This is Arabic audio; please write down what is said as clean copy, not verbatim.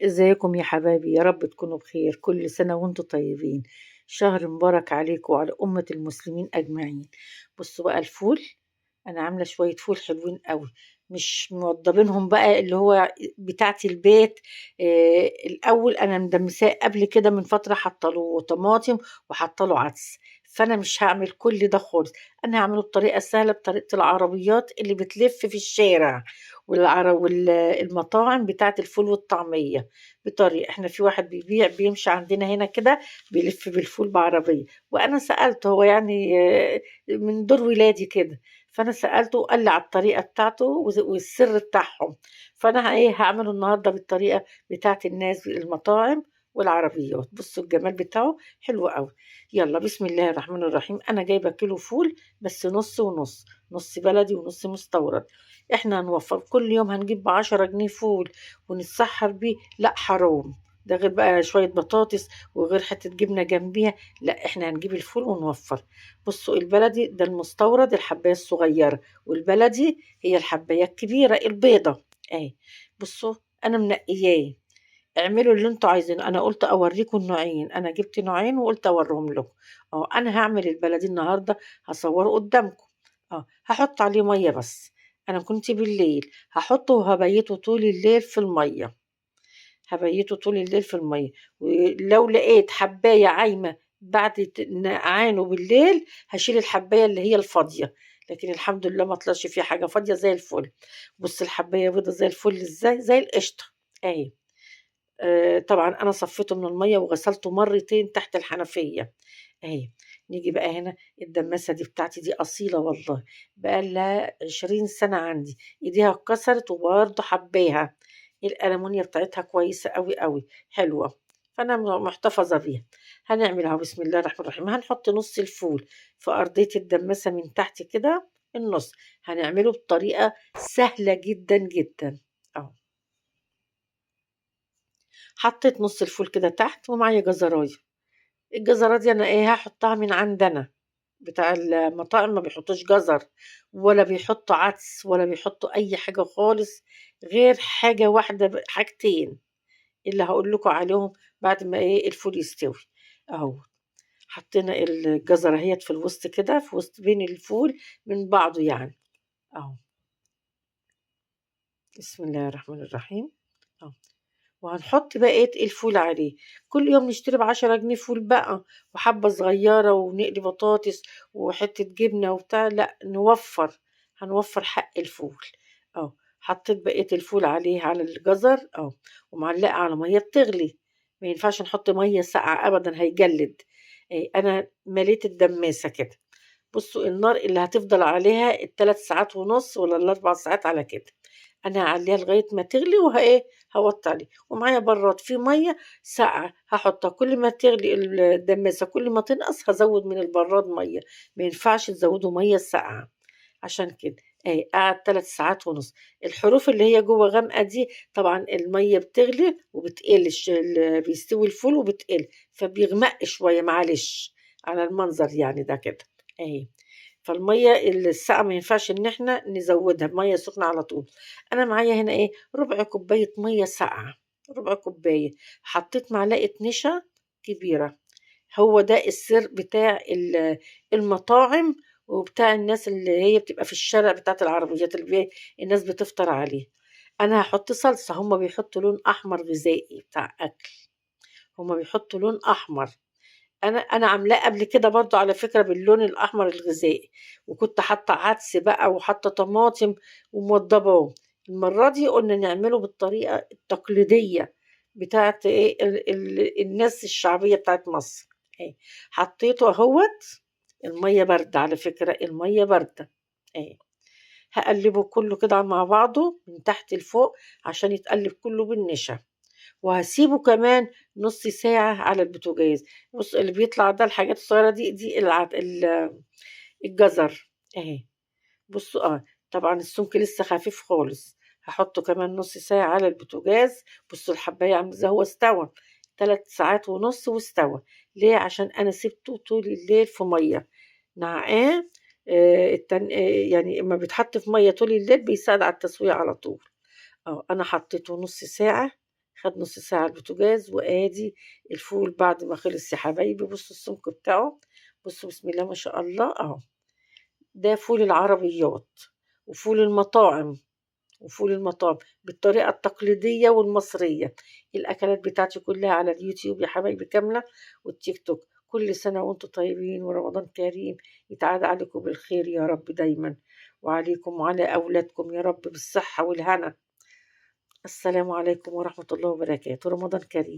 ازيكم يا حبايبي؟ يا رب تكونوا بخير. كل سنة وانتم طيبين. شهر مبارك عليكم وعلى أمة المسلمين أجمعين. بصوا بقى الفول. أنا عاملة شوية فول حلوين قوي. مش موضبينهم بقى اللي هو بتاعتي البيت. الأول أنا مدمساه قبل كده من فترة، حطله طماطم وحطله عدس. فأنا مش هعمل كل ده خالص. أنا هعمله بطريقة سهلة، بطريقة العربيات اللي بتلف في الشارع والمطاعم بتاعت الفول والطعمية. بطريقة احنا في واحد بيبيع بيمشي عندنا هنا كده، بيلف بالفول بعربية. وانا سألته هو يعني من دور ولادي كده. فانا سألته وقال لي على الطريقة بتاعته والسر بتاعهم. فانا ايه هعمله النهاردة بالطريقة بتاعت الناس المطاعم والعربيات. بصوا الجمال بتاعه حلو قوي. يلا بسم الله الرحمن الرحيم. انا جايبه كيلو فول بس نص ونص، نص بلدي ونص مستورد. احنا هنوفر كل يوم هنجيب ب10 جنيه فول ونتسحر بيه؟ لا حرام. ده غير بقى شوية بطاطس وغير حتة جبنة جنبيها. لا احنا هنجيب الفول ونوفر. بصوا البلدي ده المستورد الحباية الصغيرة، والبلدي هي الحباية الكبيرة البيضة. اهي. بصوا انا منقياه. اعملوا اللي انتوا عايزينه. انا قلت اوريكم النوعين، انا جبت نوعين وقلت اوريهم لكم. اه انا هعمل البلدي النهارده، هصوره قدامكم. اه هحط عليه ميه بس. انا كنت بالليل هحطه وهبيته طول الليل في الميه. هبيته طول الليل في الميه. ولو لقيت حبايه عايمه بعد نقعانه بالليل هشيل الحبايه اللي هي الفاضيه. لكن الحمد لله ما طلعش فيها حاجه فاضيه زي الفل. بص الحبايه بيضه زي الفل ازاي، زي القشطه. اهي. طبعًا أنا صفّيته من المَيّة وغسلته مرّتين تحت الحنفية. أهي. نيجي بقى هنا. الدمّاسة دي بتاعتي دي أصيلة والله، بقى لها 20 سَنة عندي. إيديها اتكسرت وبرضه حاباها. الألمونيا بتاعتها كويسة أوي، أوي، حلوة. فأنا محتفظة بيها. هنعمل أهو بسم الله الرحمن الرحيم. هنحط نُص الفول في أرضية الدمّاسة من تحت كده، النُص. هنعمله بطريقة سهلة جدًا، جدًا. أهو. حطيت نُص الفول كده تحت ومعايا جزراية. الجزرة دي أنا إيه هاحطها من عندنا. بتاع المطاعم ما بيحطوش جزر، ولا بيحطوا عدس، ولا بيحطوا أي حاجة خالص، غير حاجة واحدة حاجتين اللي هاقول لكم عليهم بعد ما إيه الفول يستوي. أهو. حطينا الجزرة أهيّة في الوسط كده، في وسط بين الفول من بعضه يعني. أهو. بسم الله الرحمن الرحيم. أهو. وهنحط بقية الفول عليه. كل يوم نشتري ب10 جنيه فول بقى، وحبة صغيرة ونقلي بطاطس وحتة جبنة وبتاع، لأ نوفّر. هنوفّر حق الفول. حطيت بقية الفول عليه على الجزر ومعلقة على مَيّة بتغلي. ما ينفعش نحط مَيّة ساقعة أبدًا هيجلد. أنا مليت الدماسة كده. بصوا النار اللي هتفضل عليها ال3 ساعات ونص ولا ال4 ساعات على كده. أنا هاعلّيها لغاية ما تغلي هاوطّي عليها. ومعايا براد فيه مَيّة ساقعة هاحطها. كل ما تغلي الدماسة كل ما تنقص هازوّد من البراد مَيّة. ما ينفعش تزوّدوا مَيّة ساقعة. عشان كده. قعد 3 ساعات ونص. الحروف اللي هي جوّه غامقة دي طبعًا المَيّة بتغلي وبتقل بيستوي الفول وبتقل، فبيغمق شوية معلش على المنظر يعني ده كده. أهي. فالمَيّة الساقعة ما ينفعش إن إحنا نزوّدها بمَيّة سخنة على طول. أنا معايا هنا ربع كوباية مَيّة ساقعة، ربع كوباية. حطيت معلقة نشا كبيرة. هو ده السر بتاع المطاعم وبتاع الناس اللي هي بتبقى في الشارع بتاعة العربيات اللي الناس بتفطر عليه. أنا هاحط صلصة، هُم بيحطوا لون أحمر غذائي بتاع أكل. هُم بيحطوا لون أحمر. أنا عاملاه قبل كده برضه على فكرة باللون الأحمر الغذائي. وكنت حاطة عدس بقى وحاطة طماطم وموضباه. المرة دي قلنا نعمله بالطريقة التقليدية بتاعة الناس الشعبية بتاعة مصر. حطيته أهوّة. المَيّة باردة على فكرة، المَيّة باردة. أهي. هاقلّبه كلّه كده مع بعضه من تحت لفوق عشان يتقلّب كلّه بالنشا. وهاسيبه كمان نُص ساعة على البوتاجاز. بُص اللي بيطلع ده الحاجات الصغيرة دي الجزر. أهي. بُصّوا طبعًا السُمك لسه خفيف خالص. هاحطه كمان نُص ساعة على البوتاجاز. بُصّوا الحبّاية عاملة إزاي، هو استوى. 3 ساعات ونُص واستوى. ليه؟ عشان أنا سِبته طول الليل في مَيّة نعقاه. التن يعني أمّا بيتحط في مَيّة طول الليل بيساعد على التسوية على طول. أنا حطيته نُص ساعة، خد نص ساعة على البوتاجاز. وادي الفول بعد ما خلص يا حبايبي. بصوا السمك بتاعه، بصوا بسم الله ما شاء الله اهو. ده فول العربيات وفول المطاعم، وفول المطاعم بالطريقة التقليدية والمصرية. الأكلات بتاعتي كلها على اليوتيوب يا حبايبي كاملة، والتيك توك. كل سنة وانتم طيبين ورمضان كريم، يتعاد عليكم بالخير يا رب دايما، وعليكم وعلى أولادكم يا رب بالصحة والهنا. السلام عليكم ورحمة الله وبركاته. رمضان كريم.